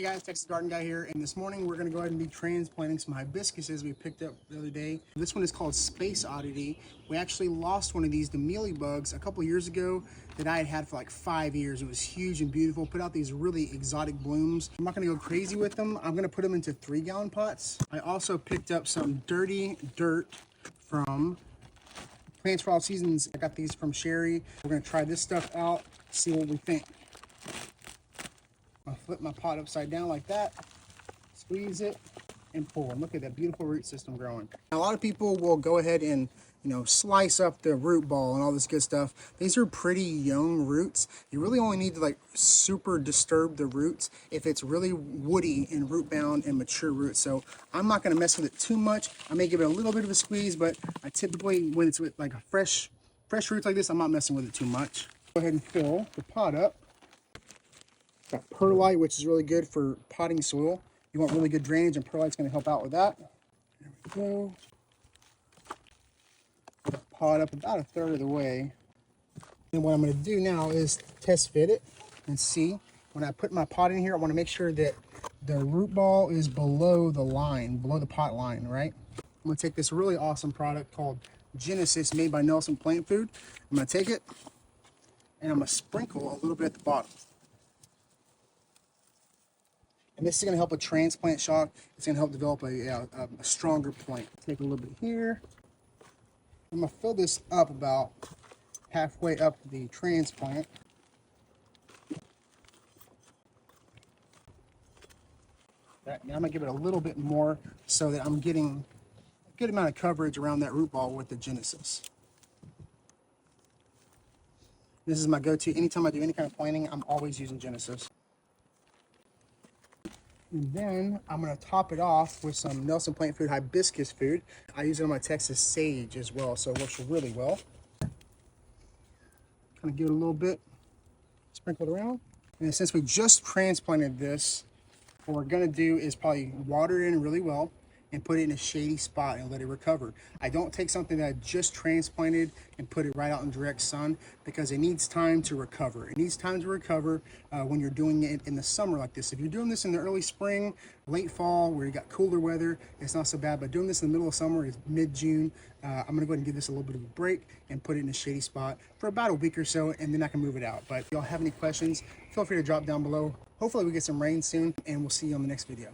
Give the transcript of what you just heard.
Hey guys, Texas Garden Guy here, and this morning we're going to go ahead and be transplanting some hibiscuses we picked up the other day. This one is called Space Oddity. We actually lost one of these to mealybugs a couple years ago that I had had for like 5 years. It was huge and beautiful, put out these really exotic blooms. I'm not going to go crazy with them. I'm going to put them into 3-gallon pots. I also picked up some dirty dirt from Plants for All Seasons. I got these from Sherry. We're going to try this stuff out, see what we think. I'll flip my pot upside down like that, squeeze it, and pull. And look at that beautiful root system growing. Now, a lot of people will go ahead and, slice up the root ball and all this good stuff. These are pretty young roots. You really only need to like super disturb the roots if it's really woody and root bound and mature roots. So I'm not going to mess with it too much. I may give it a little bit of a squeeze, but I typically, when it's with like a fresh roots like this, I'm not messing with it too much. Go ahead and fill the pot up. Got perlite, which is really good for potting soil. You want really good drainage, and perlite's going to help out with that. There we go. Put the pot up about 1/3 of the way. And what I'm going to do now is test fit it and see. When I put my pot in here, I want to make sure that the root ball is below the line, below the pot line, right? I'm going to take this really awesome product called Genesis, made by Nelson Plant Food. I'm going to take it, and I'm going to sprinkle a little bit at the bottom. And this is going to help with transplant shock. It's going to help develop a stronger plant. Take a little bit here. I'm going to fill this up about halfway up the transplant. Now I'm going to give it a little bit more so that I'm getting a good amount of coverage around that root ball with the Genesis. This is my go-to. Anytime I do any kind of planting, I'm always using Genesis. And then I'm going to top it off with some Nelson Plant Food hibiscus food. I use it on my Texas sage as well, so it works really well. Kind of give it a little bit, sprinkle it around. And since we just transplanted this, what we're going to do is probably water it in really well and put it in a shady spot and let it recover. I don't take something that I just transplanted and put it right out in direct sun because it needs time to recover. It needs time to recover when you're doing it in the summer like this. If you're doing this in the early spring, late fall, where you got cooler weather, it's not so bad. But doing this in the middle of summer, is mid-June, I'm gonna go ahead and give this a little bit of a break and put it in a shady spot for about a week or so, and then I can move it out. But if y'all have any questions, feel free to drop down below. Hopefully we get some rain soon, and we'll see you on the next video.